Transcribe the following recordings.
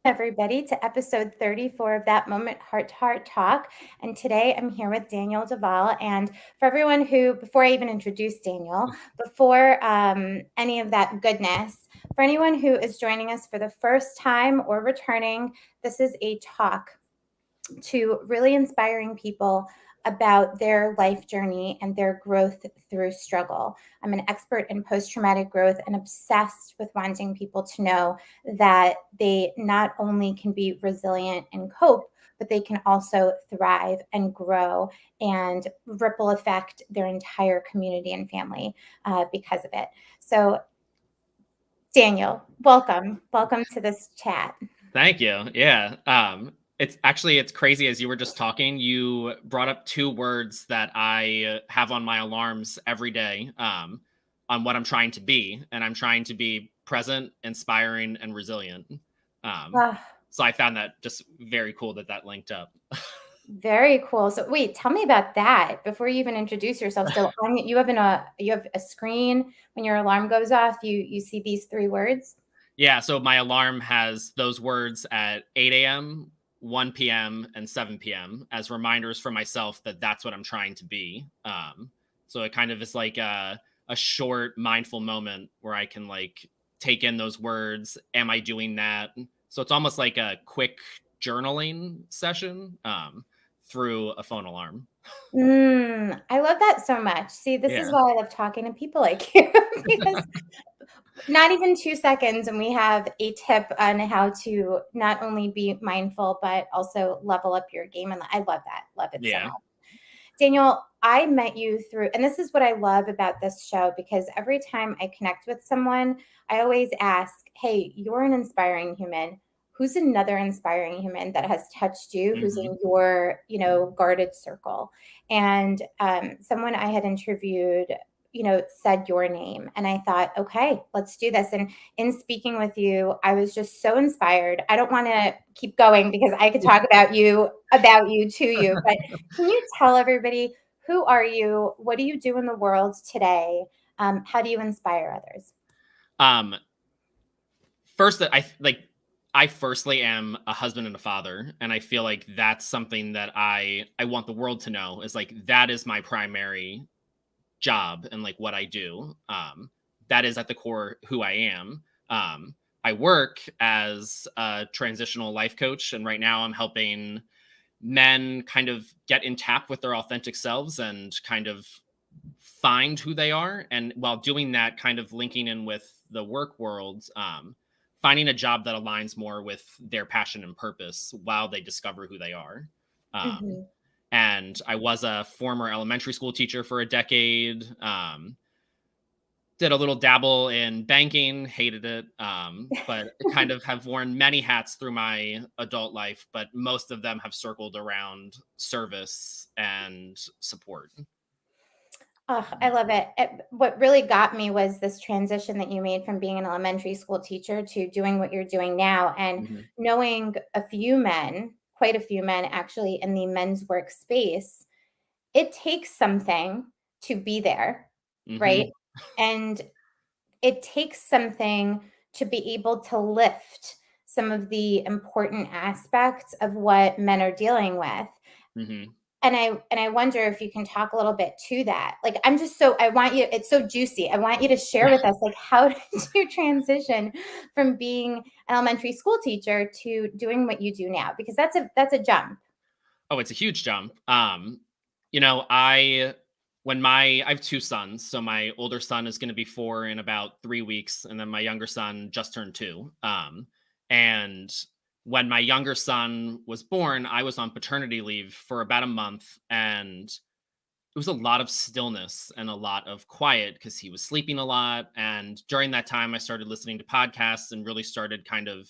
everybody, to episode 34 of That Moment Heart to Heart Talk. And today I'm here with Daniel DuVall. And for everyone who, before I even introduce Daniel, before any of that goodness, for anyone who is joining us for the first time or returning, this is a talk to really inspiring people about their life journey and their growth through struggle. I'm an expert in post-traumatic growth and obsessed with wanting people to know that they not only can be resilient and cope, but they can also thrive and grow and ripple affect their entire community and family because of it. So, Daniel, welcome. Welcome to this chat. Thank you. Yeah. It's crazy. As you were just talking, you brought up two words that I have on my alarms every day, on what I'm trying to be. And I'm trying to be present, inspiring, and resilient. Um, Ah, so I found that just very cool that linked up. very cool. So wait, tell me about that before you even introduce yourself. So you have you have a screen when your alarm goes off. You see these three words. Yeah. So my alarm has those words at 8 a.m., 1 p.m., and 7 p.m. as reminders for myself that that's what I'm trying to be. So it kind of is like a short mindful moment where I can like take in those words. Am I doing that? So it's almost like a quick journaling session through a phone alarm. I love that so much. See, this is Yeah. why I love talking to people like you because not even 2 seconds, and we have a tip on how to not only be mindful but also level up your game. And I love that. Love it so Yeah. much. Daniel, I met you through, and this is what I love about this show because every time I connect with someone, I always ask, hey, you're an inspiring human. Who's another inspiring human that has touched you, who's Hmm. in your, guarded circle? And someone I had interviewed, said your name. And I thought, okay, let's do this. And in speaking with you, I was just so inspired. I don't want to keep going because I could talk about you, to you, but can you tell everybody, who are you? What do you do in the world today? How do you inspire others? Um, First, I firstly am a husband and a father, and I feel like that's something that I want the world to know is like that is my primary job and like what I do. That is at the core who I am. I work as a transitional life coach, and right now I'm helping men kind of get in tap with their authentic selves and kind of find who they are. And while doing that, kind of linking in with the work world, finding a job that aligns more with their passion and purpose while they discover who they are. Um, Mhm. and I was a former elementary school teacher for a decade. Did a little dabble in banking, hated it, but kind of have worn many hats through my adult life, but most of them have circled around service and support. Oh, I love it. What really got me was this transition that you made from being an elementary school teacher to doing what you're doing now, and Mhm. knowing a few men, quite a few men actually, in the men's workspace. It takes something to be there, right? Mhm. And it takes something to be able to lift some of the important aspects of what men are dealing with. Mhm. And I wonder if you can talk a little bit to that. Like, I'm just so, I want you, it's so juicy. I want you to share with us, like, how did you transition from being an elementary school teacher to doing what you do now? Because that's a jump. Oh, it's a huge jump. You know, I have two sons, so my older son is going to be 4 in about 3 weeks, and then my younger son just turned 2. And when my younger son was born, I was on paternity leave for about a month, and it was a lot of stillness and a lot of quiet because he was sleeping a lot. And during that time, I started listening to podcasts and really started kind of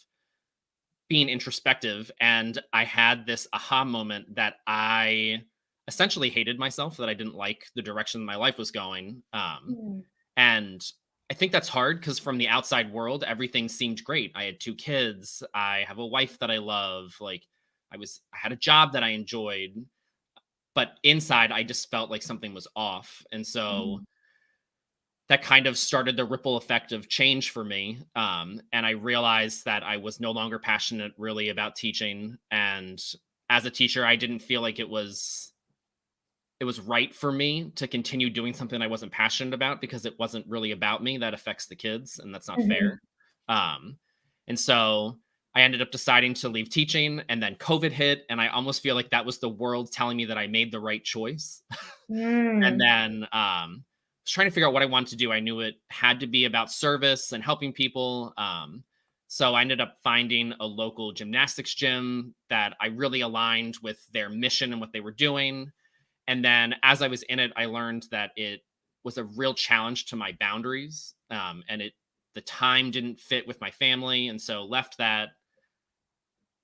being introspective, and I had this aha moment that I essentially hated myself, that I didn't like the direction my life was going. Mm. And I think that's hard because from the outside world, everything seemed great. I had 2 kids. I have a wife that I love. Like I had a job that I enjoyed, but inside I just felt like something was off. And so Mhm. that kind of started the ripple effect of change for me. And I realized that I was no longer passionate really about teaching. And as a teacher, I didn't feel like it was right for me to continue doing something I wasn't passionate about because it wasn't really about me. That affects the kids, and that's not Mhm. fair. Um, and so I ended up deciding to leave teaching, and then COVID hit, and I almost feel like that was the world telling me that I made the right choice. And Mm. then was trying to figure out what I wanted to do. I knew it had to be about service and helping people. So I ended up finding a local gymnastics gym that I really aligned with their mission and what they were doing. And then as I was in it, I learned that it was a real challenge to my boundaries. And the time didn't fit with my family. And so left that,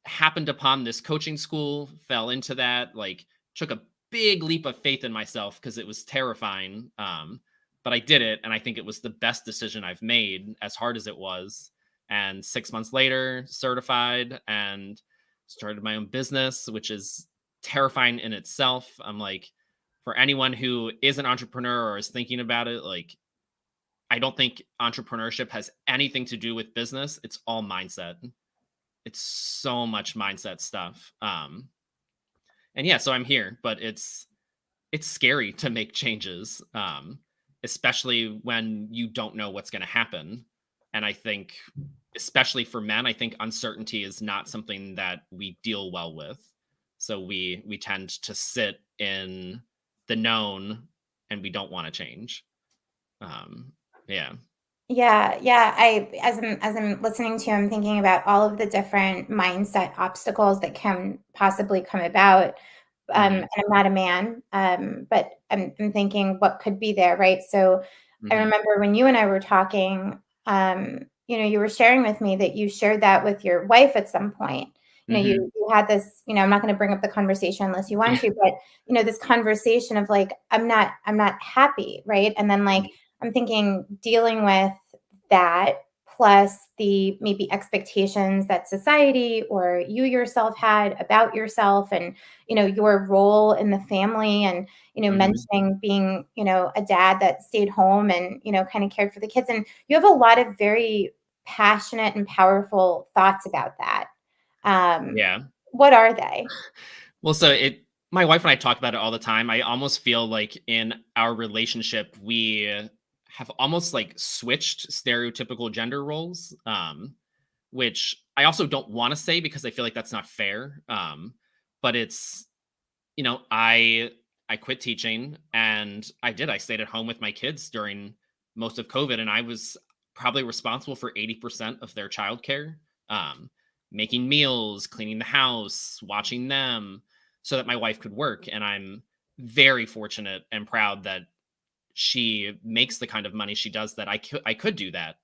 happened upon this coaching school, fell into that, like took a big leap of faith in myself because it was terrifying. But I did it. And I think it was the best decision I've made, as hard as it was. And 6 months later, certified and started my own business, which is terrifying in itself. I'm like, for anyone who is an entrepreneur or is thinking about it, like, I don't think entrepreneurship has anything to do with business. It's all mindset. It's so much mindset stuff. And yeah, so I'm here, but it's scary to make changes, especially when you don't know what's going to happen. And I think, especially for men, I think uncertainty is not something that we deal well with. So we tend to sit in the known, and we don't want to change. Um, yeah. Yeah, yeah. As I'm listening to you, I'm thinking about all of the different mindset obstacles that can possibly come about. Hmm. And I'm not a man, but I'm thinking what could be there, right? So I Hmm. remember when you and I were talking, you were sharing with me that you shared that with your wife at some point. Hmm. You had this, I'm not going to bring up the conversation unless you want Yeah. to, but this conversation of like, I'm not happy, right? And then like I'm thinking dealing with that plus the maybe expectations that society or you yourself had about yourself and your role in the family and Hmm. mentioning being a dad that stayed home and kind of cared for the kids, and you have a lot of very passionate and powerful thoughts about that. um Yeah. what are they? Well, so my wife and I talk about it all the time. I almost feel like in our relationship, we have almost like switched stereotypical gender roles, which I also don't want to say because I feel like that's not fair. But it's, I quit teaching and I stayed at home with my kids during most of COVID, and I was probably responsible for 80% of their childcare, um, making meals, cleaning the house, watching them so that my wife could work. And I'm very fortunate and proud that she makes the kind of money she does that I could do that.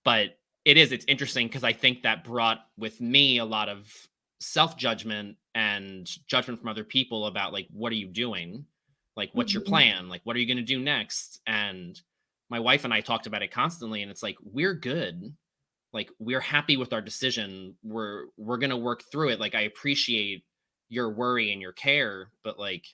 But it's interesting because I think that brought with me a lot of self-judgment and judgment from other people about, like, what are you doing? Like, what's your Mhm. plan? Like, what are you going to do next? And my wife and I talked about it constantly, and it's like, we're good. Like, we're happy with our decision. We're going to work through it. Like, I appreciate your worry and your care, but like,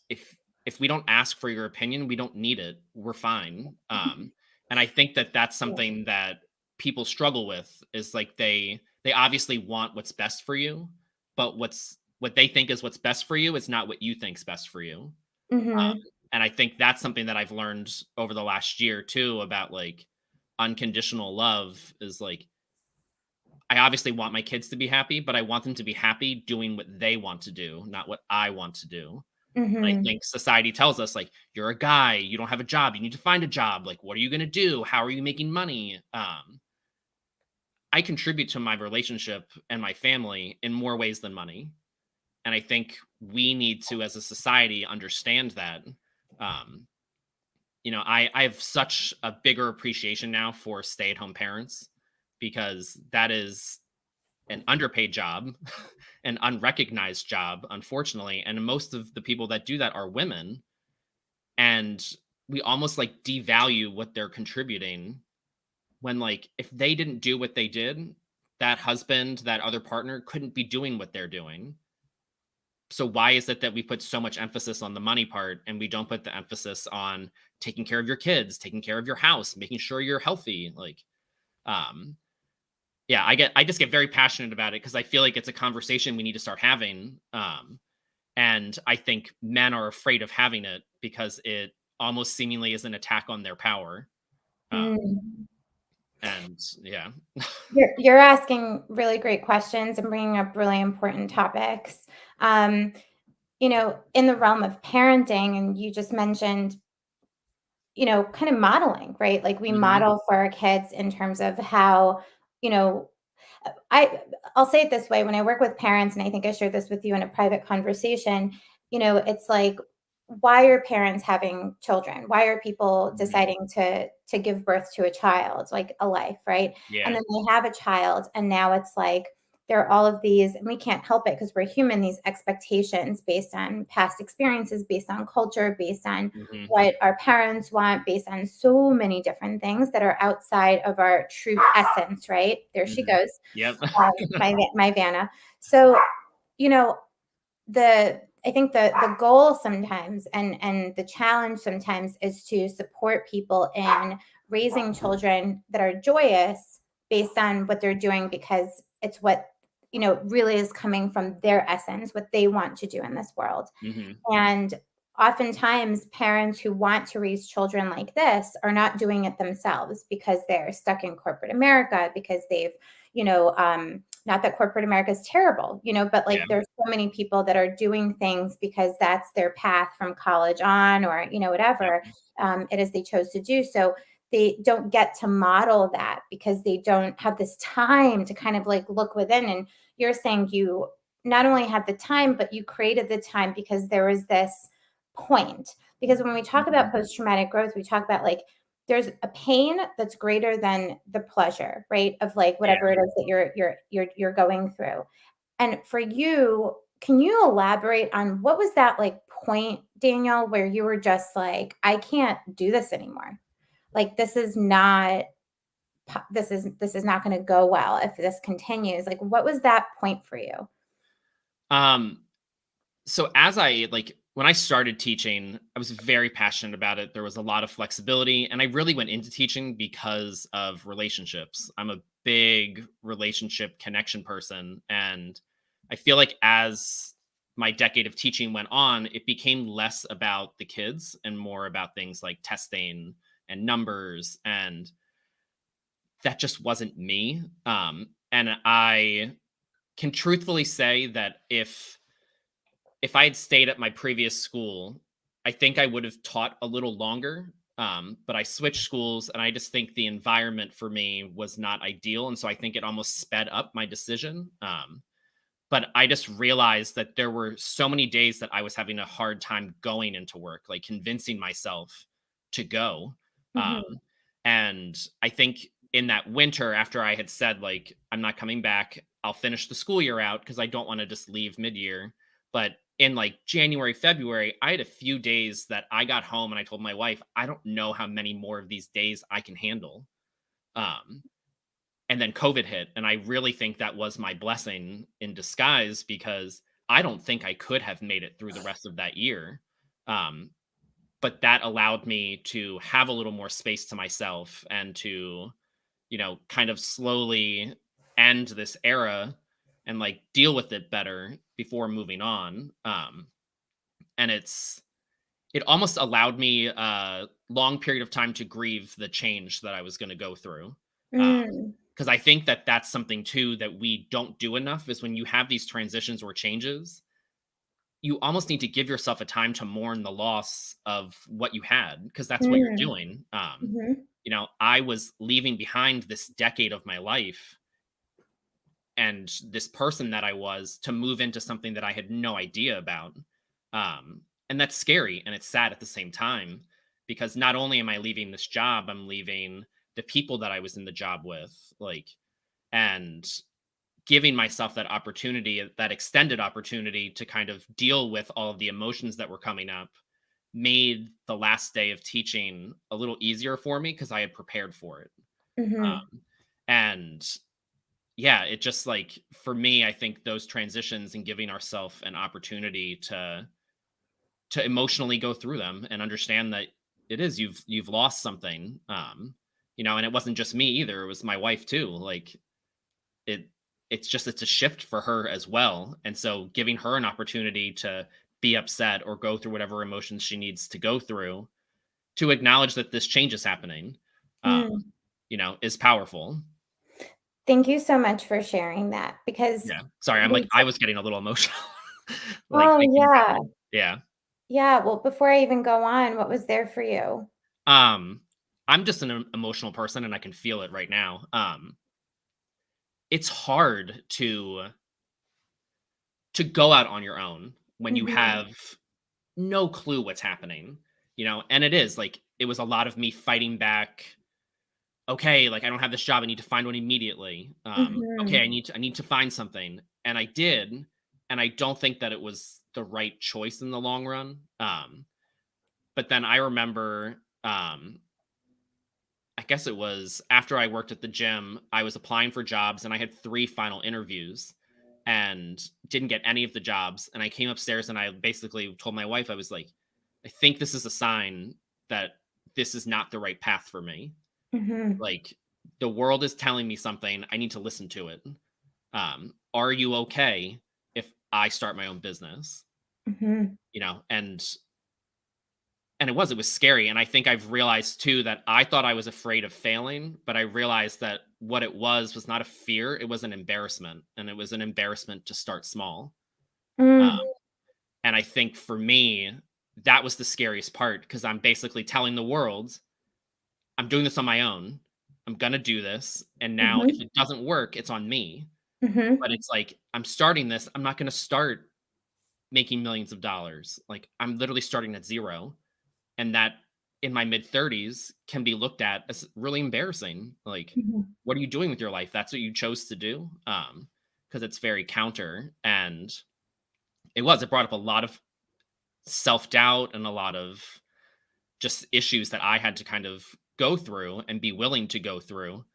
if we don't ask for your opinion, we don't need it. We're fine. And I think that that's Yeah. something that people struggle with, is like they obviously want what's best for you, but what they think is what's best for you is not what you think's best for you. Mhm. And I think that's something that I've learned over the last year too, about like unconditional love, is like, I obviously want my kids to be happy, but I want them to be happy doing what they want to do, not what I want to do. I Mhm. think society tells us, like, you're a guy, you don't have a job, you need to find a job. Like, what are you going to do? How are you making money? I contribute to my relationship and my family in more ways than money. And I think we need to, as a society, understand that. Um, I have such a bigger appreciation now for stay at home parents, because that is an underpaid job, an unrecognized job, unfortunately. And most of the people that do that are women, and we almost like devalue what they're contributing, when, like, if they didn't do what they did, that husband, that other partner couldn't be doing what they're doing. So why is it that we put so much emphasis on the money part and we don't put the emphasis on taking care of your kids, taking care of your house, making sure you're healthy? Like, um, yeah, I just get very passionate about it because I feel like it's a conversation we need to start having. And I think men are afraid of having it because it almost seemingly is an attack on their power. Um, Mm. and yeah. You're asking really great questions and bringing up really important topics. Um, in the realm of parenting, and you just mentioned, kind of modeling, right? Like we Mhm. model for our kids in terms of how, you know, I I'll say it this way, when I work with parents, and I think I shared this with you in a private conversation, it's like, why are parents having children? Why are people Mhm. deciding to give birth to a child, like a life, right? And Yeah. then they have a child, and now it's like there are all of these, and we can't help it because we're human, these expectations based on past experiences, based on culture, based on Mhm. what our parents want, based on so many different things that are outside of our true essence, right? There she Mhm. goes, Yep. my Vanna. So, you know, I think the goal sometimes, and the challenge sometimes, is to support people in raising children that are joyous based on what they're doing, because it's what really is coming from their essence, what they want to do in this world. Mhm. And oftentimes, parents who want to raise children like this are not doing it themselves because they're stuck in corporate America, because they've, not that corporate America is terrible, but Yeah. like there's so many people that are doing things because that's their path from college on, or, whatever Yep. it is they chose to do. So they don't get to model that because they don't have this time to kind of like look within. And you're saying you not only had the time, but you created the time because there was this point. Because when we talk Mhm. about post traumatic growth, we talk about like there's a pain that's greater than the pleasure, right? Of like Yeah. whatever it is that you're going through. And for you, can you elaborate on what was that like point, Daniel, where you were just like, I can't do this anymore. Like this is not going to go well if this continues. Like what was that point for you? Um, so as I like when I started teaching, I was very passionate about it. There was a lot of flexibility, and I really went into teaching because of relationships. I'm a big relationship connection person, and I feel like as my decade of teaching went on, it became less about the kids and more about things like testing and numbers, and that just wasn't me. And I can truthfully say that if I had stayed at my previous school, I think I would have taught a little longer. But I switched schools, and I just think the environment for me was not ideal, and so I think it almost sped up my decision. But I just realized that there were so many days that I was having a hard time going into work, like convincing myself to go. Mhm. Um, and I think in that winter, after I had said, like, I'm not coming back, I'll finish the school year out because I don't want to just leave mid year. But in like January, February, I had a few days that I got home and I told my wife, I don't know how many more of these days I can handle. Um, and then COVID hit, and I really think that was my blessing in disguise because I don't think I could have made it through the rest of that year. Um, but that allowed me to have a little more space to myself and to, kind of slowly end this era and like deal with it better before moving on. And it almost allowed me a long period of time to grieve the change that I was going to go through. Mm. Because I think that that's something too that we don't do enough is when you have these transitions or changes, you almost need to give yourself a time to mourn the loss of what you had because that's what you're Mm. doing. Mhm. I was leaving behind this decade of my life and this person that I was to move into something that I had no idea about. And that's scary and it's sad at the same time because not only am I leaving this job, I'm leaving the people that I was in the job with, like, and giving myself that opportunity, that extended opportunity to kind of deal with all of the emotions that were coming up made the last day of teaching a little easier for me because I had prepared for it. Mhm. And yeah, it just like for me, I think those transitions and giving ourselves an opportunity to emotionally go through them and understand that it is you've lost something. And it wasn't just me either. It was my wife too. Like it it's a shift for her as well. And so giving her an opportunity to be upset or go through whatever emotions she needs to go through to acknowledge that this change is happening, Mm. is powerful. Thank you so much for sharing that because Yeah. Sorry, I'm like we I was getting a little emotional, like oh, thinking yeah. about it. Yeah. Yeah, well, before I even go on, what was there for you? Um, I'm just an emotional person and I can feel it right now. It's hard to go out on your own when you Mhm, have no clue what's happening. And it is like it was a lot of me fighting back. Okay, like I don't have this job, I need to find one immediately. Okay, mhm, I need to find something, and I did, and I don't think that it was the right choice in the long run. But then I remember, I guess it was after I worked at the gym, I was applying for jobs and I had 3 final interviews and didn't get any of the jobs, and I came upstairs and I basically told my wife, I was like, "I think this is a sign that this is not the right path for me. mhm, Like, the world is telling me something, I need to listen to it. Are you okay if I start my own business?" mhm, And it was scary, and I think I've realized too that I thought I was afraid of failing, but I realized that what it was not a fear, it was an embarrassment, and it was an embarrassment to start small. Uh, mm, and I think for me, that was the scariest part because 'cause I'm basically telling the world, "I'm doing this on my own. I'm gonna do this, and now if mhm, it doesn't work, it's on me." mhm, But it's like, I'm starting this, I'm not gonna start making millions of dollars. Like, I'm literally starting at 0. And that in my mid 30s can be looked at as really embarrassing. Like, mhm. what are you doing with your life? That's what you chose to do. Because it's very counter. And it brought up a lot of self-doubt and a lot of just issues that I had to kind of go through and be willing to go through.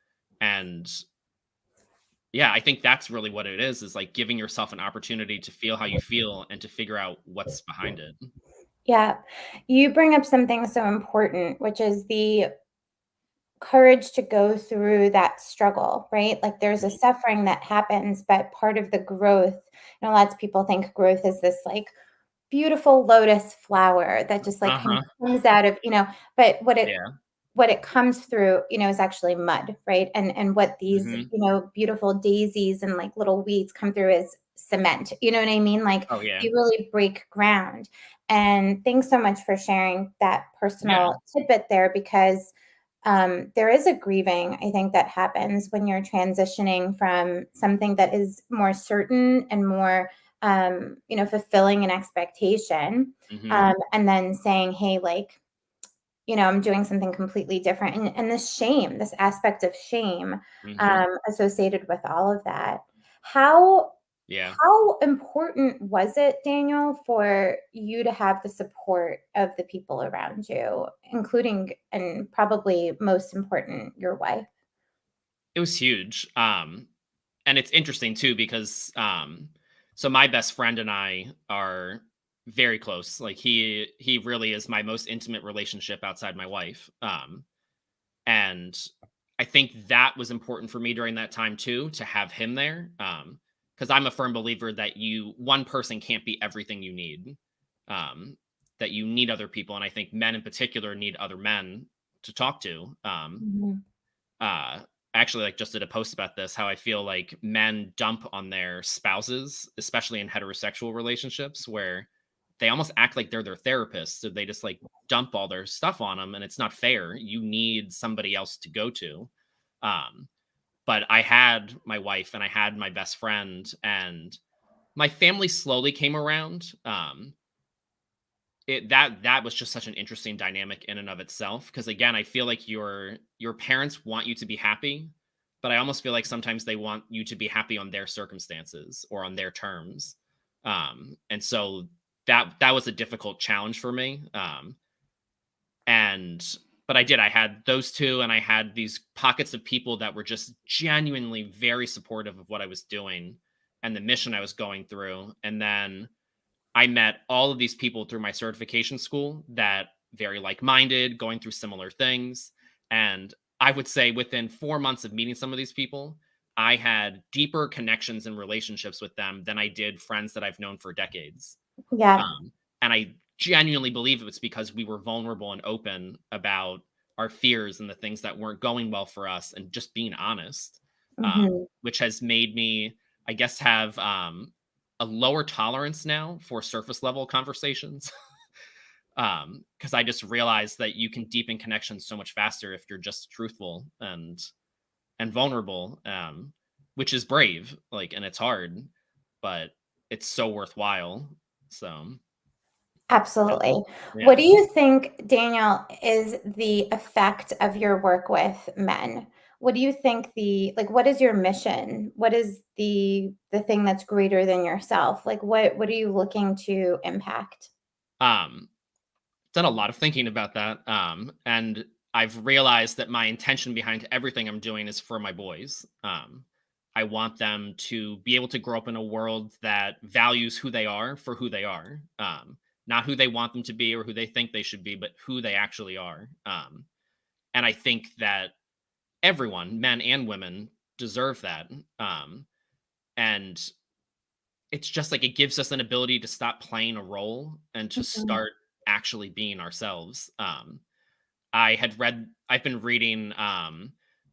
And yeah, I think that's really what it is like giving yourself an opportunity to feel how you feel and to figure out what's behind it. Yeah. You bring up something so important, which is the courage to go through that struggle, right? Like there's a Mhm. suffering that happens, but part of the growth, lots of people think growth is this like beautiful lotus flower that just like kind of Uh-huh. comes out of, but Yeah. what it comes through, is actually mud, right? And what these, Hmm. beautiful daisies and like little weeds come through is cement. You know what I mean? Like Oh yeah. they really break ground. And thanks so much for sharing that Yeah. personal tidbit there because there is a grieving, I think, that happens when you're transitioning from something that is more certain and more, fulfilling an expectation, Hmm. and then saying, "Hey, like, I'm doing something completely different," and this shame, this aspect of shame, Hmm. associated with all of that. How Yeah. how important was it, Daniel, for you to have the support of the people around you, including and probably most important, your wife? It was huge. And it's interesting too because so my best friend and I are very close. Like he really is my most intimate relationship outside my wife. And I think that was important for me during that time too to have him there. Because I'm a firm believer that one person can't be everything you need. Um, that you need other people, and I think men in particular need other men to talk to. Mhm, I actually like just did a post about this, how I feel like men dump on their spouses, especially in heterosexual relationships where they almost act like they're their therapist. So they just like dump all their stuff on them and it's not fair. You need somebody else to go to. Um, but I had my wife and I had my best friend and my family slowly came around. That was just such an interesting dynamic in and of itself because again I feel like your parents want you to be happy, but I almost feel like sometimes they want you to be happy on their circumstances or on their terms. And so that was a difficult challenge for me. And but I did. I had those two, and I had these pockets of people that were just genuinely very supportive of what I was doing and the mission I was going through. And then I met all of these people through my certification school that very like-minded, going through similar things. And I would say within 4 months of meeting some of these people, I had deeper connections and relationships with them than I did friends that I've known for decades. Yeah. And I genuinely believe it was because we were vulnerable and open about our fears and the things that weren't going well for us and just being honest, Hmm. which has made me, I guess, have a lower tolerance now for surface level conversations. Because I just realized that you can deepen connections so much faster if you're just truthful and vulnerable, which is brave, like, and it's hard, but it's so worthwhile. So yeah. Absolutely. What Yeah. do you think, Daniel, is the effect of your work with men? What do you think what is your mission? What is the thing that's greater than yourself? Like what are you looking to impact? Um, Done a lot of thinking about that. And I've realized that my intention behind everything I'm doing is for my boys. I want them to be able to grow up in a world that values who they are for who they are. Not who they want them to be or who they think they should be, but who they actually are. And I think that everyone, men and women, deserve that. And it's just like it gives us an ability to stop playing a role and to Mhm. start actually being ourselves. I've been reading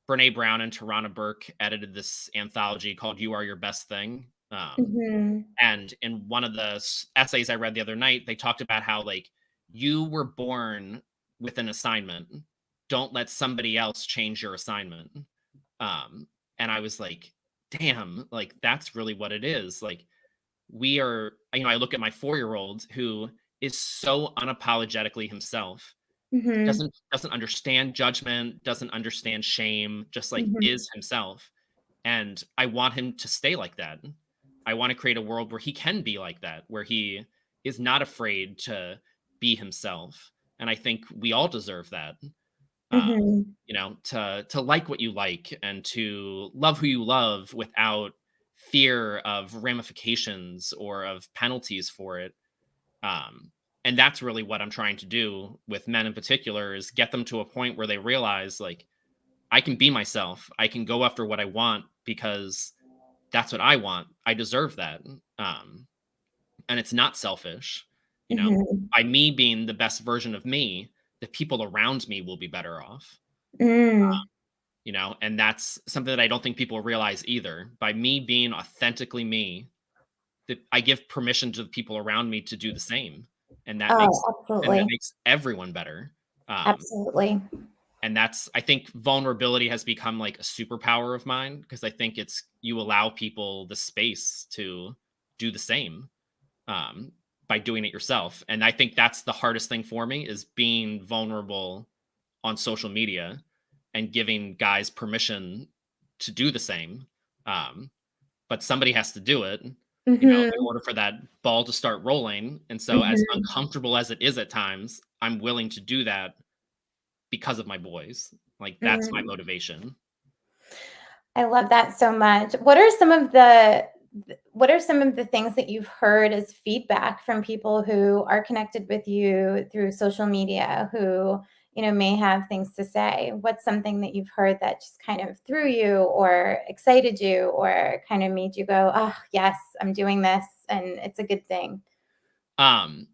Brene Brown and Tarana Burke edited this anthology called You Are Your Best Thing. Mhm. And in one of the essays I read the other night, they talked about how, like, you were born with an assignment. Don't let somebody else change your assignment. Um, and I was like, damn, like that's really what it is. Like, we are, I look at my 4-year old who is so unapologetically himself, Mhm. doesn't understand judgment, doesn't understand shame, just like Mhm. is himself. And I want him to stay like that. I want to create a world where he can be like that, where he is not afraid to be himself. And I think we all deserve that. Mhm. To like what you like and to love who you love without fear of ramifications or of penalties for it. Um, and that's really what I'm trying to do with men in particular is get them to a point where they realize, like, I can be myself. I can go after what I want because that's what I want. I deserve that. Um, and it's not selfish. You know, Mhm. by me being the best version of me, the people around me will be better off. Mm. And that's something that I don't think people realize either. By me being authentically me, that I give permission to the people around me to do the same, and that Oh, makes absolutely. everyone better. Um, Absolutely. and that's I think vulnerability has become like a superpower of mine because I think it's you allow people the space to do the same um, by doing it yourself, and I think that's the hardest thing for me is being vulnerable on social media and giving guys permission to do the same. Um, but somebody has to do it, in Mhm. order for that ball to start rolling. And so, as Mhm. uncomfortable as it is at times, I'm willing to do that because of my boys. Like, that's my Mm. motivation. I love that so much. What are some of the things that you've heard as feedback from people who are connected with you through social media who, may have things to say? What's something that you've heard that just kind of threw you or excited you or kind of made you go, "Oh, yes, I'm doing this and it's a good thing." Um,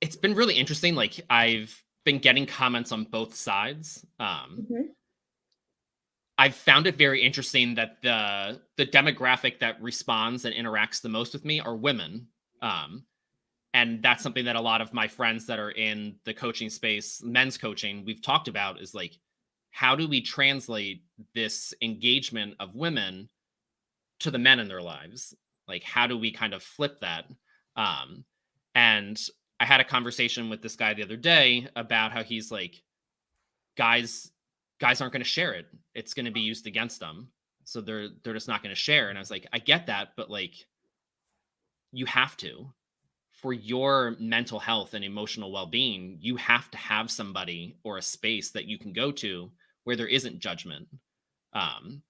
it's been really interesting. Like, I've been getting comments on both sides. Mhm. I've found it very interesting that the demographic that responds and interacts the most with me are women. Um, and that's something that a lot of my friends that are in the coaching space, men's coaching, we've talked about is like, how do we translate this engagement of women to the men in their lives? Like, how do we kind of flip that? Um, and I had a conversation with this guy the other day about how he's like, guys, guys aren't going to share it. It's going to be used against them. So they're just not going to share. And I was like, I get that, but like, you have to for your mental health and emotional well-being, you have to have somebody or a space that you can go to where there isn't judgment. Um,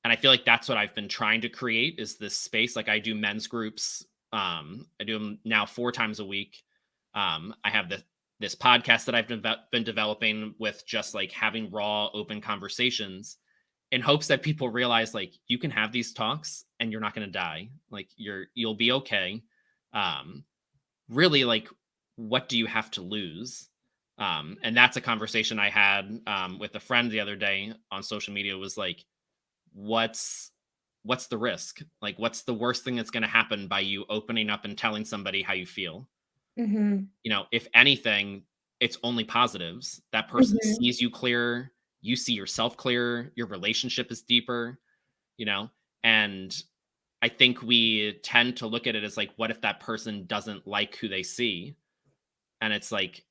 and I feel like that's what I've been trying to create is this space. Like I do men's groups. I do them now 4 times a week. I have this podcast that I've been developing with just like having raw, open conversations in hopes that people realize like you can have these talks and you're not going to die. Like you'll be okay. Um, Really, like, what do you have to lose? And that's a conversation I had with a friend the other day on social media. Was like, what's what's the risk? Like, what's the worst thing that's going to happen by you opening up and telling somebody how you feel? Mhm. If anything, it's only positives. That person Mhm. sees you clearer, you see yourself clearer, your relationship is deeper, you know? And I think we tend to look at it as like, what if that person doesn't like who they see? And it's like,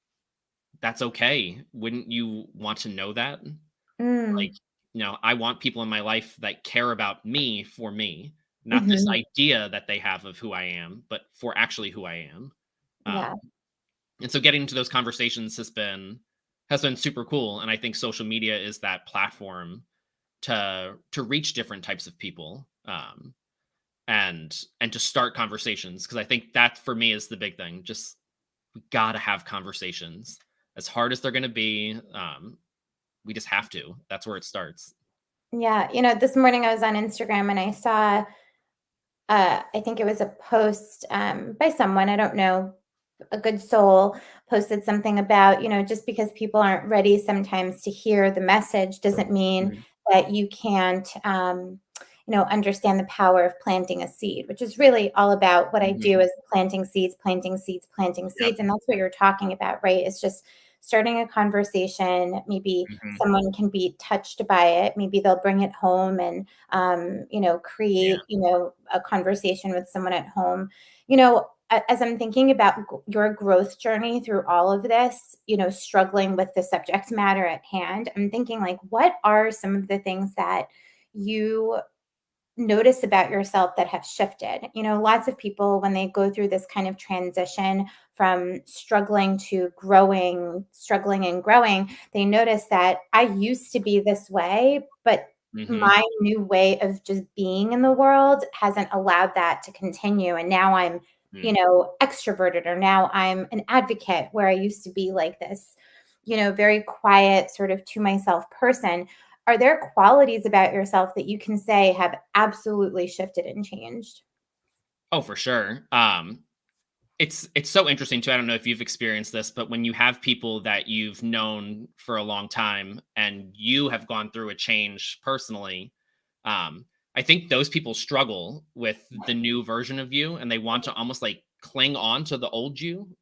that's okay. Wouldn't you want to know that? Like, Mm. I want people in my life that care about me for me, not this Mhm. idea that they have of who I am, but for actually who I am. Yeah. Um, and so getting into those conversations has been super cool. And I think social media is that platform to reach different types of people. And to start conversations, because I think that for me is the big thing. Just we gotta have conversations as hard as they're going to be. We just have to. That's where it starts. Yeah. This morning I was on Instagram and I saw, I think it was a post by someone, I don't know, a good soul posted something about, just because people aren't ready sometimes to hear the message doesn't mean Mhm. that you can't, understand the power of planting a seed, which is really all about what I Mhm. do is planting seeds, planting seeds, planting Yep. seeds. And that's what you're talking about, right? It's just starting a conversation. Maybe Mhm. someone can be touched by it. Maybe they'll bring it home and, Yeah. create, a conversation with someone at home. As I'm thinking about your growth journey through all of this, struggling with the subject matter at hand, I'm thinking like, what are some of the things that you notice about yourself that have shifted? Lots of people, when they go through this kind of transition from struggling to growing, struggling and growing, they notice that I used to be this way, but Mhm. my new way of just being in the world hasn't allowed that to continue. And now I'm, Mm. extroverted, or now I'm an advocate where I used to be like this, very quiet, sort of to myself person. Are there qualities about yourself that you can say have absolutely shifted and changed? Oh, for sure. It's so interesting too. I don't know if you've experienced this, but when you have people that you've known for a long time and you have gone through a change personally, um, I think those people struggle with the new version of you and they want to almost like cling on to the old you.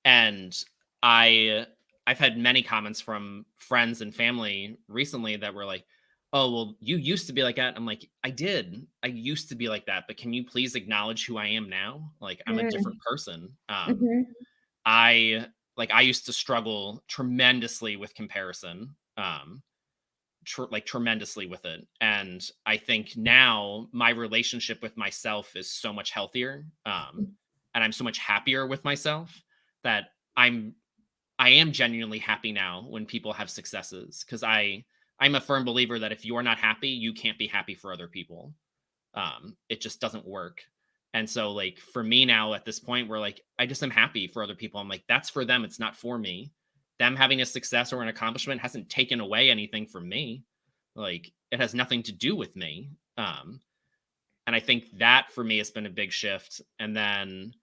And I I've had many comments from friends and family recently that were like, "Oh, well, you used to be like that." I'm like, "I did. I used to be like that, but can you please acknowledge who I am now? Like, I'm a different Mm, person." mhm, I used to struggle tremendously with comparison. Tremendously with it. And I think now my relationship with myself is so much healthier. And I'm so much happier with myself that I am genuinely happy now when people have successes, because I'm a firm believer that if you're not happy, you can't be happy for other people. It just doesn't work. And so like for me now at this point where like I just am happy for other people. I'm like, that's for them, it's not for me. Them having a success or an accomplishment hasn't taken away anything from me. Like it has nothing to do with me. And I think that for me has been a big shift. And then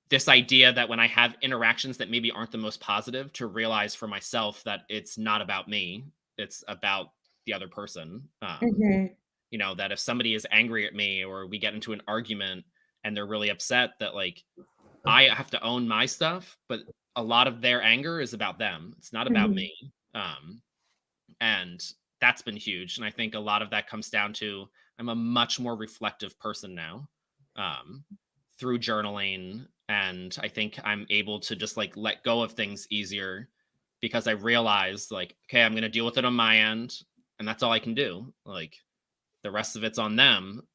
this idea that when I have interactions that maybe aren't the most positive, to realize for myself that it's not about me, it's about the other person. mhm, That if somebody is angry at me or we get into an argument and they're really upset, that like I have to own my stuff, but a lot of their anger is about them. It's not about mhm, me. Um, and that's been huge. And I think a lot of that comes down to I'm a much more reflective person now, um, through journaling. And I think I'm able to just like let go of things easier because I realize like, okay, I'm going to deal with it on my end. And that's all I can do. Like, the rest of it's on them.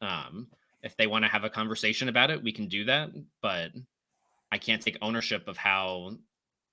if they want to have a conversation about it, we can do that. But I can't take ownership of how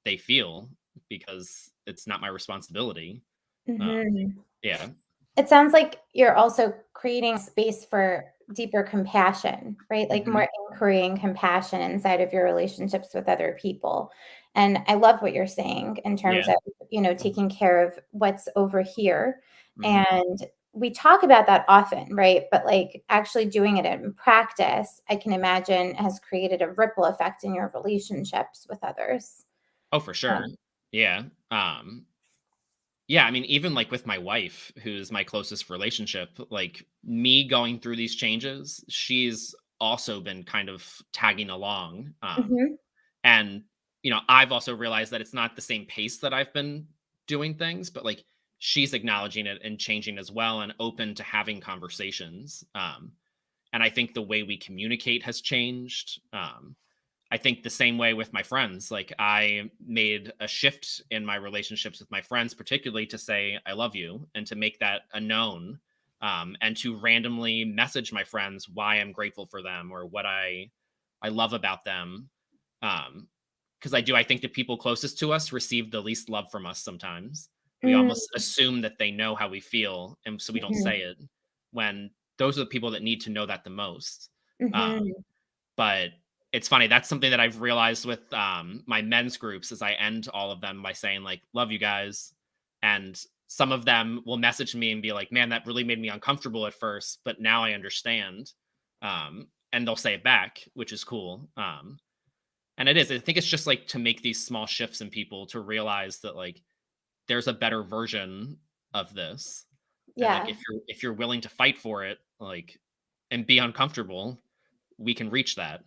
they feel because it's not my responsibility. Uh, Mhm. yeah. It sounds like you're also creating space for deeper compassion, right? Like Hmm. more inquiry and compassion inside of your relationships with other people. And I love what you're saying in terms Yeah. of, taking care of what's over here. Hmm. And we talk about that often, right? But like actually doing it in practice, I can imagine has created a ripple effect in your relationships with others. Oh, for sure. Um, Yeah. Yeah, I mean, even like with my wife, who's my closest relationship, like me going through these changes, she's also been kind of tagging along. mhm, And, I've also realized that it's not the same pace that I've been doing things, but like she's acknowledging it and changing as well and open to having conversations. And I think the way we communicate has changed. I think the same way with my friends. Like I made a shift in my relationships with my friends, particularly to say I love you and to make that a known, and to randomly message my friends why I'm grateful for them or what I love about them. Because I think the people closest to us receive the least love from us sometimes. We mm, almost assume that they know how we feel, and so we don't mhm, say it when those are the people that need to know that the most. Um, mhm. but it's funny, that's something that I've realized with, my men's groups is I end all of them by saying, like, "Love you guys," and some of them will message me and be like, "Man, that really made me uncomfortable at first, but now I understand." And they'll say it back, which is cool. And it is. I think it's just, like, to make these small shifts in people to realize that, like, there's a better version of this, and, like, Yeah, if you're willing to fight for it, like, and be uncomfortable, we can reach that.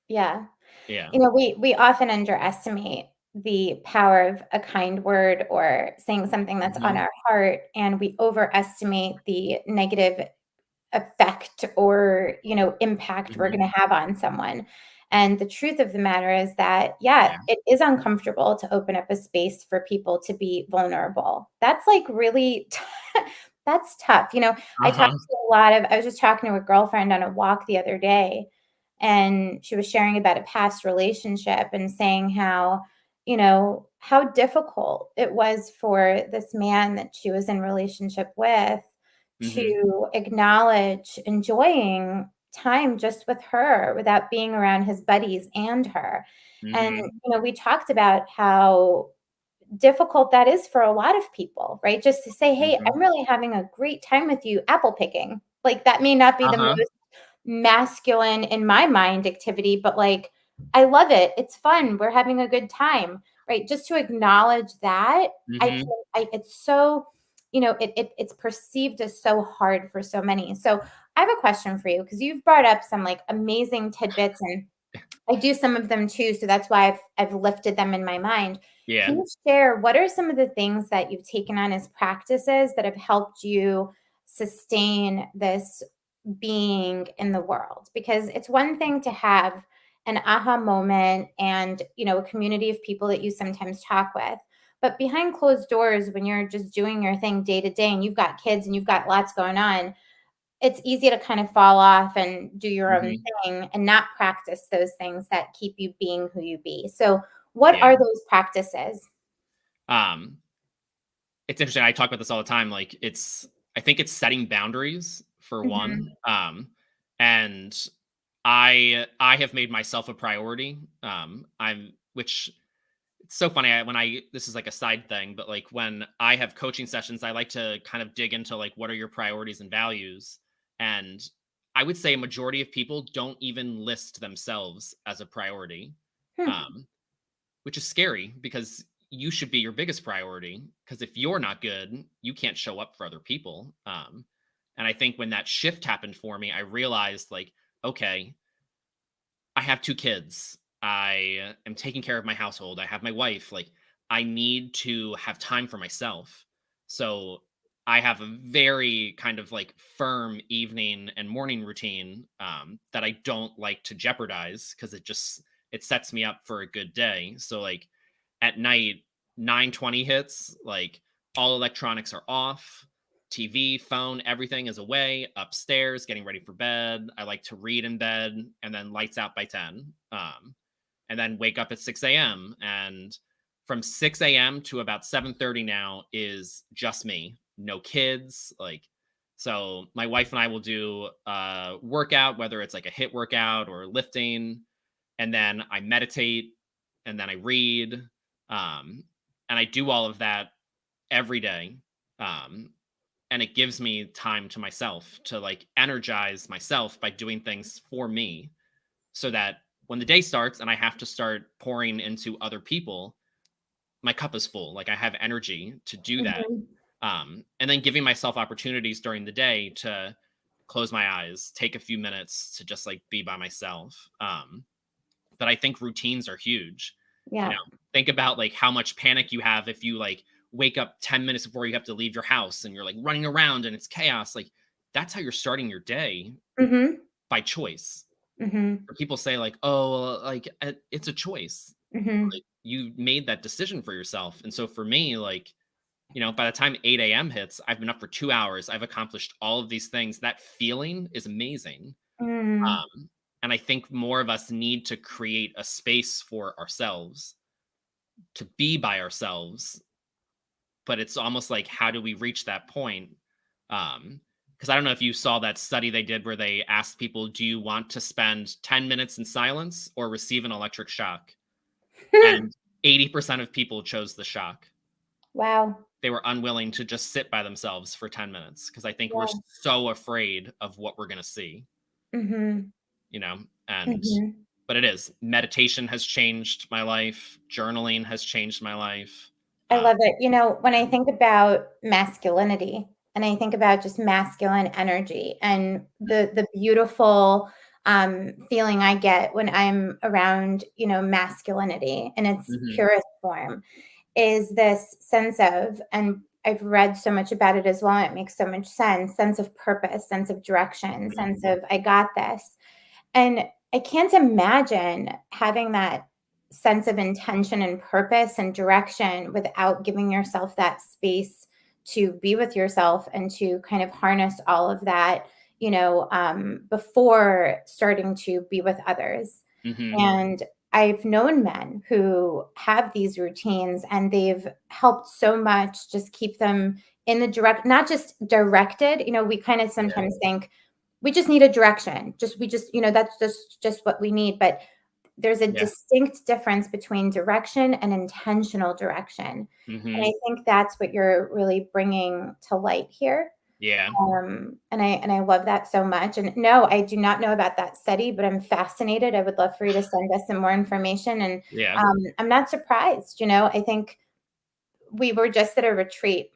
yeah. Yeah. We often underestimate the power of a kind word or saying something that's on Mhm. our heart, and we overestimate the negative effect or, impact we're Mhm. gonna have on someone. And the truth of the matter is that, yeah, Yeah. it is uncomfortable to open up a space for people to be vulnerable. That's like really that's tough. Uh-huh. I was just talking to a girlfriend on a walk the other day, and she was sharing about a past relationship and saying how difficult it was for this man that she was in relationship with Mhm. to acknowledge enjoying time just with her without being around his buddies and her. And, Mhm. we talked about how difficult that is for a lot of people, right? Just to say, "Hey, Mhm. I'm really having a great time with you apple picking." Like, that may not be the Uh-huh. most masculine in my mind activity, but, like, I love it. It's fun. We're having a good time, right? Just to acknowledge that, Mhm. it's so it's perceived as so hard for so many. So, I have a question for you because 'cause you've brought up some, like, amazing tidbits, and I do some of them too, so that's why I've lifted them in my mind. Can Yeah. you share what are some of the things that you've taken on as practices that have helped you sustain this being in the world? Because it's one thing to have an aha moment and, a community of people that you sometimes talk with. But behind closed doors, when you're just doing your thing day to day and you've got kids and you've got lots going on, it's easy to kind of fall off and do your own Mhm. thing and not practice those things that keep you being who you be. So, what Yeah. are those practices? Um, it's interesting, I talk about this all the time, like, I think it's setting boundaries for Mhm, one, and I have made myself a priority, I'm which it's so funny, when I this is like a side thing, but, like, when I have coaching sessions, I like to kind of dig into, like, what are your priorities and values, and I would say a majority of people don't even list themselves as a priority, hmm, um, which is scary because you should be your biggest priority, because if you're not good, you can't show up for other people, and I think when that shift happened for me, I realized, like, "Okay, I have 2 kids. I am taking care of my household. I have my wife. Like, I need to have time for myself." So I have a very kind of like firm evening and morning routine, that I don't like to jeopardize because it sets me up for a good day. So like at night, 9:20 hits, like all electronics are off. TV, phone, everything is away, upstairs, getting ready for bed. I like to read in bed and then lights out by 10. And then wake up at 6 a.m. And from 6 a.m. to about 7:30 now is just me. No kids. Like, so my wife and I will do a workout, whether it's like a hit workout or lifting, and then I meditate, and then I read. And I do all of that every day. Um, and it gives me time to myself to like energize myself by doing things for me, so that when the day starts and I have to start pouring into other people, my cup is full. Like I have energy to do that. Mhm. And then giving myself opportunities during the day to close my eyes, take a few minutes to just like be by myself. But I think routines are huge. You Yeah. know, think about like how much panic you have if you like wake up 10 minutes before you have to leave your house and you're like running around and it's chaos. Like that's how you're starting your day Mhm. by choice. Mhm. Or people say like, "Oh, well, like it's a choice." Mhm. Like you made that decision for yourself. And so for me, like, by the time 8 a.m. hits, I've been up for 2 hours. I've accomplished all of these things. That feeling is amazing. Mm. And I think more of us need to create a space for ourselves to be by ourselves. But it's almost like, how do we reach that point? Because I don't know if you saw that study they did where they asked people, do you want to spend 10 minutes in silence or receive an electric shock? And 80% of people chose the shock. Wow. They were unwilling to just sit by themselves for 10 minutes because I think we're Yeah. so afraid of what we're going to see, Mhm. you know? And, Mhm. but it is. Meditation has changed my life. Journaling has changed my life. I Uh, love it. When I think about masculinity and I think about just masculine energy and the beautiful feeling I get when I'm around, masculinity in its mhm. purest form is this sense of, and I've read so much about it as well. It makes so much sense of purpose, sense of direction, Mhm. sense of I got this. And I can't imagine having that sense of intention and purpose and direction without giving yourself that space to be with yourself and to kind of harness all of that, before starting to be with others. Mhm. And I've known men who have these routines and they've helped so much just keep them in the not just directed. We kind of Yeah. sometimes think, we just need a direction. That's just what we need. But there's a Yeah. distinct difference between direction and intentional direction. And I Mhm. think that's what you're really bringing to light here. Yeah. And I love that so much. And no, I do not know about that study, but I'm fascinated. I would love for you to send us some more information. And Yeah. I'm not surprised. I think we were just at a retreat,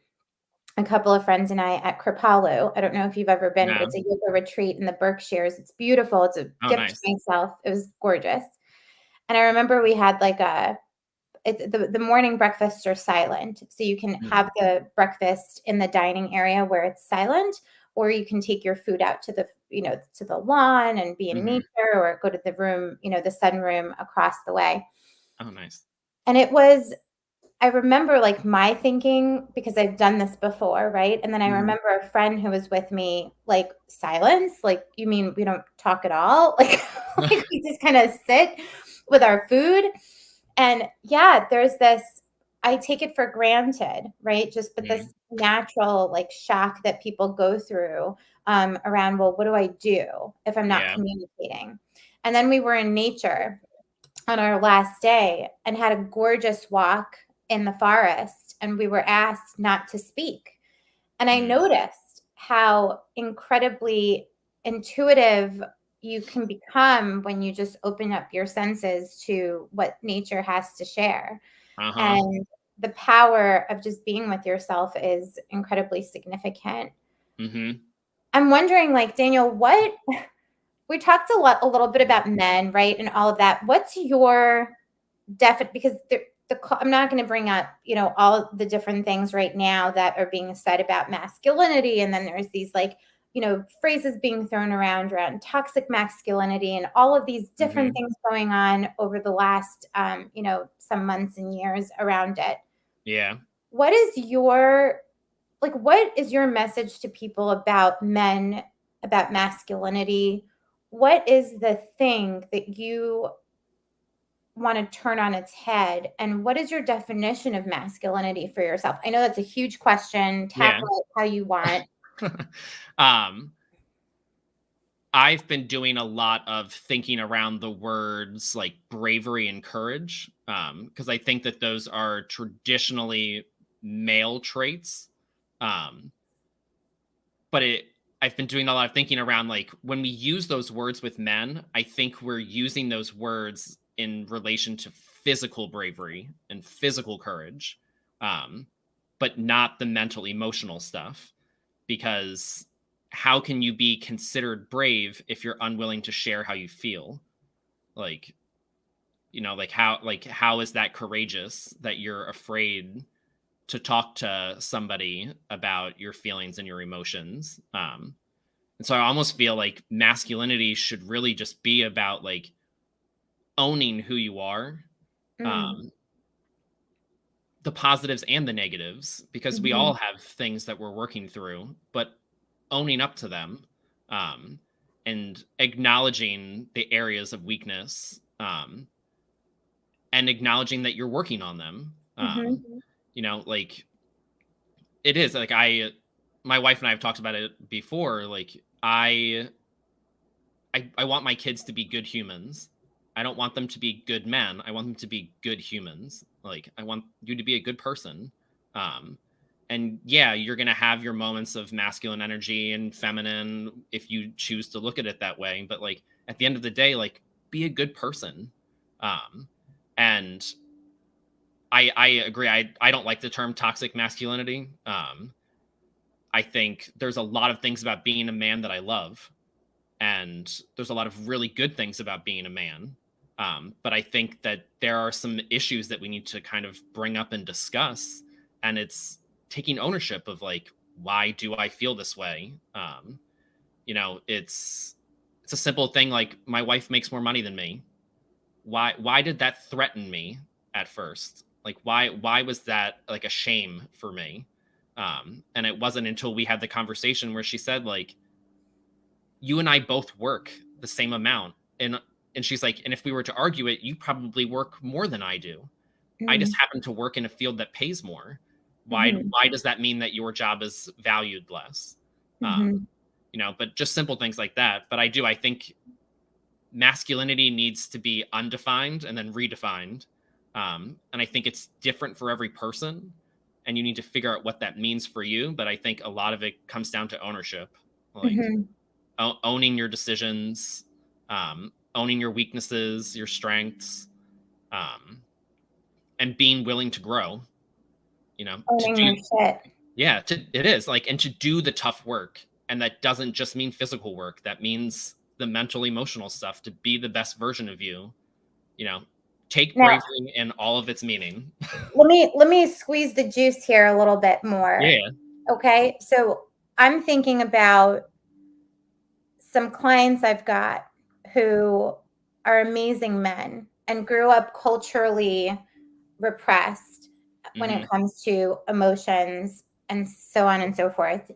a couple of friends and I, at Kripalu. I don't know if you've ever been, but No. it's a yoga retreat in the Berkshires. It's beautiful. It's a Oh, gift to nice. myself. It was gorgeous. And I remember we had like the morning breakfasts are silent. So you can Mm. have the breakfast in the dining area where it's silent, or you can take your food out to the lawn and be in Mhm. nature, or go to the room, the sunroom across the way. Oh, nice. And I remember like my thinking, because I've done this before, right? And then I Mhm. remember a friend who was with me, like, silence? Like, you mean we don't talk at all? Like we just kind of sit with our food. And yeah, there's this, I take it for granted, right? But Mhm. this natural like shock that people go through around, well, what do I do if I'm not Yeah. communicating? And then we were in nature on our last day and had a gorgeous walk in the forest, and we were asked not to speak. And I Mm. noticed how incredibly intuitive you can become when you just open up your senses to what nature has to share. Uh-huh. And the power of just being with yourself is incredibly significant. Mhm. I'm wondering, like, Daniel, what we talked a little bit Mhm. about men, right? And all of that. What's your definite, because I'm not going to bring up, all the different things right now that are being said about masculinity. And then there's these like, phrases being thrown around toxic masculinity and all of these different Mhm. things going on over the last, some months and years around it. Yeah. What is your like, what is your message to people about men, about masculinity? What is the thing that you want to turn on its head? And what is your definition of masculinity for yourself? I know that's a huge question. Yeah. Tackle it how you want. um, I've been doing a lot of thinking around the words like bravery and courage, because I think that those are traditionally male traits. Um, but I've been doing a lot of thinking around like when we use those words with men, I think we're using those words in relation to physical bravery and physical courage, um, but not the mental emotional stuff. Because how can you be considered brave if you're unwilling to share how you feel? Like, how is that courageous that you're afraid to talk to somebody about your feelings and your emotions? And so I almost feel like masculinity should really just be about like owning who you are, Mm, um, the positives and the negatives, because we mhm, all have things that we're working through, but owning up to them, um, and acknowledging the areas of weakness, and acknowledging that you're working on them. mhm, Like it is like my wife and I have talked about it before. Like I want my kids to be good humans. I don't want them to be good men. I want them to be good humans. Like I want you to be a good person. Um, and yeah, you're gonna have your moments of masculine energy and feminine if you choose to look at it that way. But like at the end of the day, like be a good person. Um, and I agree. I don't like the term toxic masculinity. I think there's a lot of things about being a man that I love, and there's a lot of really good things about being a man. But I think that there are some issues that we need to kind of bring up and discuss, and it's taking ownership of like, why do I feel this way? It's a simple thing like my wife makes more money than me. Why did that threaten me at first? Like why was that like a shame for me? And it wasn't until we had the conversation where she said like, you and I both work the same amount. And she's like, and if we were to argue it, you probably work more than I do. I just mm, happen to work in a field that pays more. Why mhm, why does that mean that your job is valued less? mhm, But just simple things like that. But I think masculinity needs to be undefined and then redefined. And I think it's different for every person. And you need to figure out what that means for you. But I think a lot of it comes down to ownership. Like mhm. owning your decisions, owning your weaknesses, your strengths, um, and being willing to grow. To Owning do your shit. yeah, it is like and to do the tough work, and that doesn't just mean physical work. That means the mental, emotional stuff to be the best version of you. You know, take Now, bravery in all of its meaning. let me squeeze the juice here a little bit more. Yeah. Okay? So, I'm thinking about some clients I've got who are amazing men and grew up culturally repressed when it Hmm. comes to emotions and so on and so forth.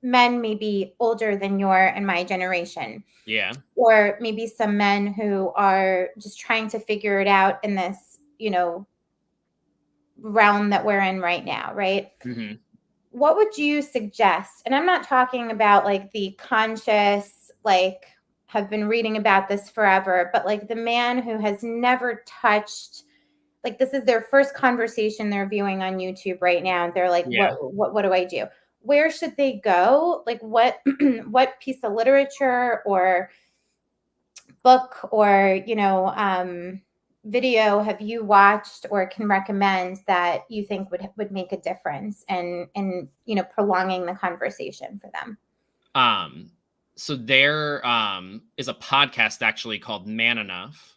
Men may be older than your and my generation, Yeah. or maybe some men who are just trying to figure it out in this, realm that we're in right now, right? Hmm. What would you suggest? And I'm not talking about like the conscious, like, have been reading about this forever, but like the man who has never touched, like, this is their first conversation they're viewing on YouTube right now. And they're like, Yeah. what do I do? Where should they go? Like, what what piece of literature or book or video have you watched or can recommend that you think would make a difference and prolonging the conversation for them? Um, so there is a podcast actually called Man Enough.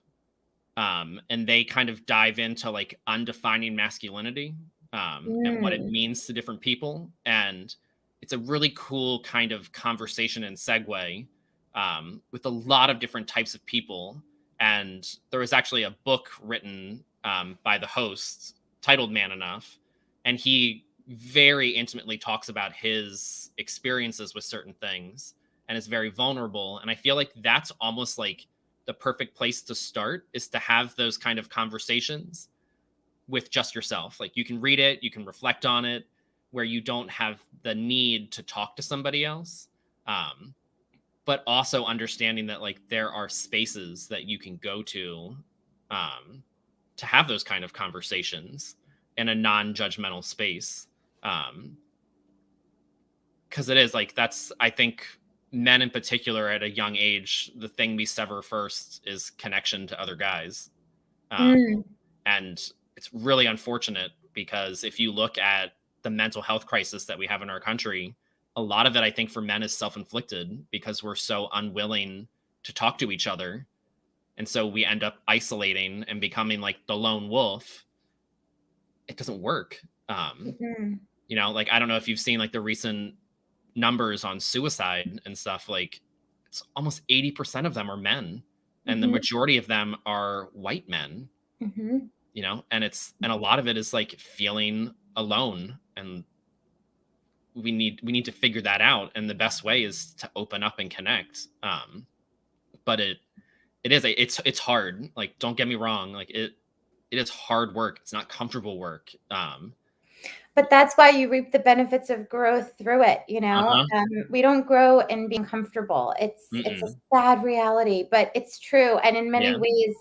And they kind of dive into like undefining masculinity, and what it Mm, means to different people. And it's a really cool kind of conversation and segue, with a lot of different types of people. And there was actually a book written, by the host titled Man Enough. And he very intimately talks about his experiences with certain things and is very vulnerable. And I feel like that's almost like the perfect place to start, is to have those kind of conversations with just yourself. Like, you can read it, you can reflect on it, where you don't have the need to talk to somebody else. Um, but also understanding that like there are spaces that you can go um, to have those kind of conversations in a non-judgmental space. Because it is like, that's, I think, men in particular at a young age, the thing we sever first is connection to other guys. Um, Mm, and it's really unfortunate, because if you look at the mental health crisis that we have in our country, a lot of it, I think, for men is self-inflicted, because we're so unwilling to talk to each other. And so we end up isolating and becoming like the lone wolf. It doesn't work. mhm, Like, I don't know if you've seen like the recent numbers on suicide and stuff. Like, it's almost 80% of them are men, and the mhm, majority of them are white men. mhm. And a lot of it is like feeling alone, and we need to figure that out, and the best way is to open up and connect. But it's hard. Like, don't get me wrong, like it is hard work. It's not comfortable work. But that's why you reap the benefits of growth through it, you know? Uh-huh. We don't grow in being comfortable. It's a Mm-mm. sad reality, but it's true, and in many Yeah. ways,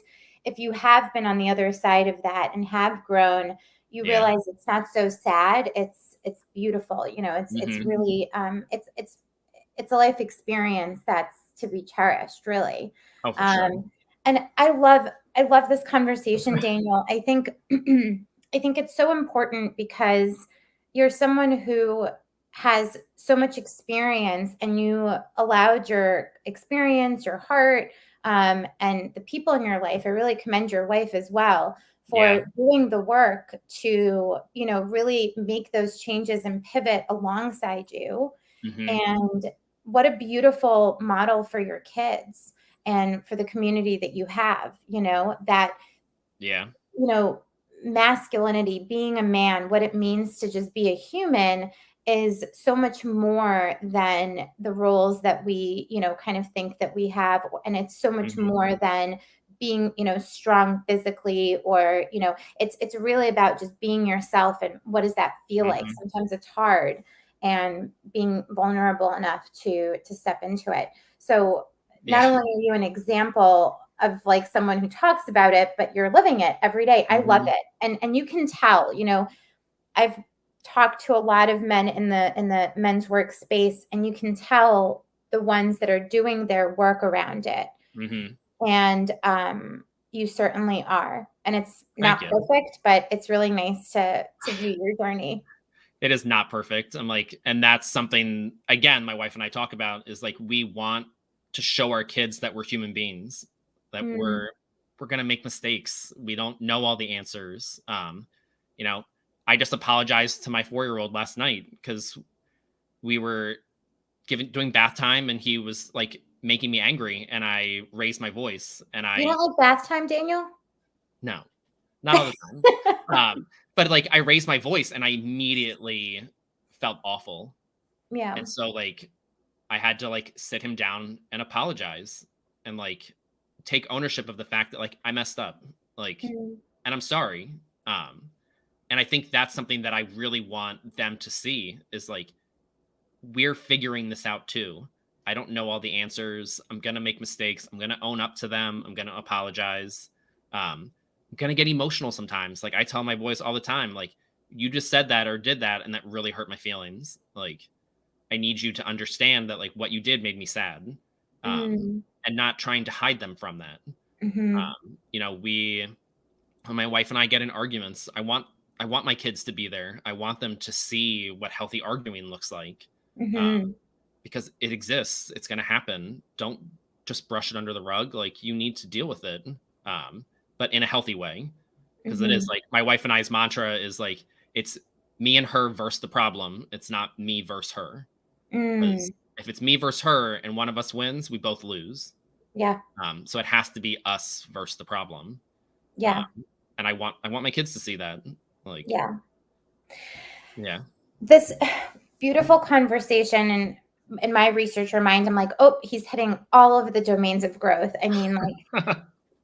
if you have been on the other side of that and have grown, you Yeah. realize it's not so sad, it's beautiful, you know? It's Hmm. really, it's a life experience that's to be cherished, really. Oh, for sure. And I love this conversation, Daniel. I think I think it's so important because you're someone who has so much experience, and you allowed your experience, your heart, and the people in your life. I really commend your wife as well Yeah. for doing the work to, really make those changes and pivot alongside you. Hmm. And what a beautiful model for your kids and for the community that you have, that, Yeah. you know, masculinity, being a man, what it means to just be a human is so much more than the roles that we, kind of think that we have. And it's so much Hmm. more than being, strong physically, or, it's really about just being yourself. And what does that feel like? Hmm. Sometimes it's hard, and being vulnerable enough to step into it. So not Yeah. only are you an example of like someone who talks about it, but you're living it every day. I love Hmm. it. And you can tell, I've talked to a lot of men in the men's workspace, and you can tell the ones that are doing their work around it. Hmm. And you certainly are. And it's Thank not you. perfect, but it's really nice to view your journey. It is not perfect. I'm like, and that's something, again, my wife and I talk about, is like, we want to show our kids that we're human beings, that Mm. we're gonna make mistakes. We don't know all the answers. You know, I just apologized to my 4-year-old last night, because we were doing bath time, and he was like making me angry, and I raised my voice, and You I don't like bath time, Daniel? no, not all the time. But like, I raised my voice, and I immediately felt awful. Yeah. And so like, I had to like sit him down and apologize, and like take ownership of the fact that like I messed up. Like, Mm. and I'm sorry. Um and I think that's something that I really want them to see, is like, we're figuring this out too. I don't know all the answers. I'm gonna make mistakes. I'm gonna own up to them. I'm gonna apologize. I'm gonna get emotional sometimes. Like, I tell my boys all the time, like, you just said that or did that, and that really hurt my feelings. Like, I need you to understand that like what you did made me sad. Mm. And not trying to hide them from that. Mhm. We when my wife and I get in arguments, I want my kids to be there. I want them to see what healthy arguing looks like. Um, Mhm. because it exists. It's going to happen. Don't just brush it under the rug. Like, you need to deal with it. Um, but in a healthy way. Because it is Mhm. like, my wife and I's mantra is like, it's me and her versus the problem. It's not me versus her. Because Mm. if it's me versus her and one of us wins, we both lose. Yeah. So it has to be us versus the problem. Um, Yeah. and I want my kids to see that. Like, Yeah. yeah. This beautiful conversation, and in my researcher mind, I'm like, oh, he's hitting all of the domains of growth. I mean, like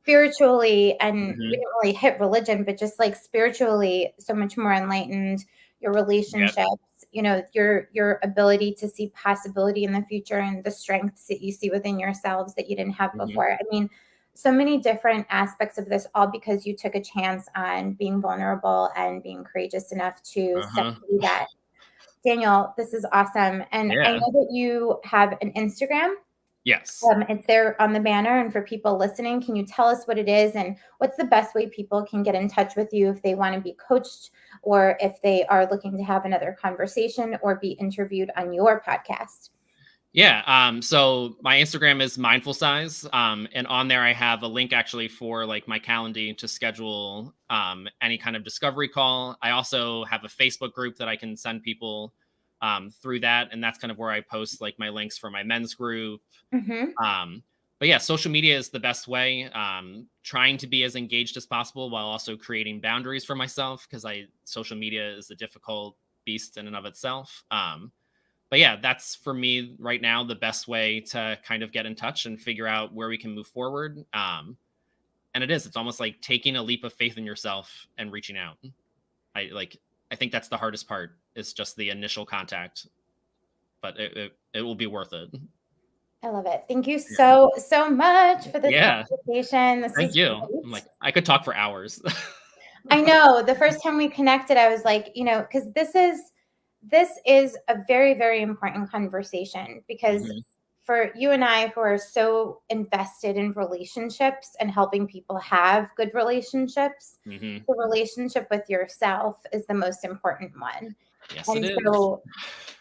spiritually, and we didn't really hit religion, but just like spiritually, so much more enlightened. Your Yep. relationships, your ability to see possibility in the future, and the strengths that you see within yourselves that you didn't have before. I mean, so many different aspects of this, all because you took a chance on being vulnerable and being courageous enough to step Uh-huh. through that. Daniel, this is awesome. And I Yeah. know that you have an Instagram. Yes. It's there on the banner. And for people listening, can you tell us what it is and what's the best way people can get in touch with you if they want to be coached, or if they are looking to have another conversation or be interviewed on your podcast? Yeah. So my Instagram is mindful size. And on there I have a link actually for like my calendar to schedule any kind of discovery call. I also have a Facebook group that I can send people through that. And that's kind of where I post like my links for my men's group. Mm-hmm. But yeah, social media is the best way. Trying to be as engaged as possible while also creating boundaries for myself, because I social media is a difficult beast in and of itself. But yeah, that's for me right now the best way to kind of get in touch and figure out where we can move forward. And it's almost like taking a leap of faith in yourself and reaching out. I think that's the hardest part, is just the initial contact, but it will be worth it. I love it. Thank you Yeah. so much for this Yeah. conversation. This Thank was you. I'm great. like, I could talk for hours. I know the first time we connected, I was like, because this is a very, very important conversation, because Mhm, for you and I, who are so invested in relationships and helping people have good relationships, mhm. the relationship with yourself is the most important one. Yes, it And is. so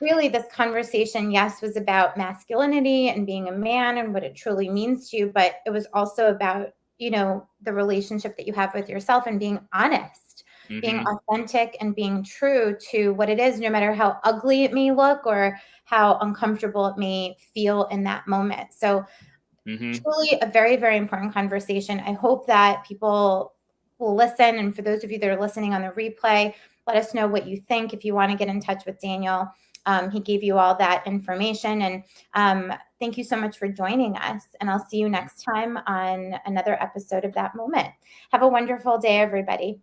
really this conversation, yes, was about masculinity and being a man and what it truly means to you, but it was also about, the relationship that you have with yourself and being honest, being Mhm, authentic, and being true to what it is, no matter how ugly it may look or how uncomfortable it may feel in that moment. So mhm. truly a very, very important conversation. I hope that people will listen. And for those of you that are listening on the replay, let us know what you think if you want to get in touch with Daniel. He gave you all that information. And thank you so much for joining us. And I'll see you next time on another episode of That Moment. Have a wonderful day, everybody.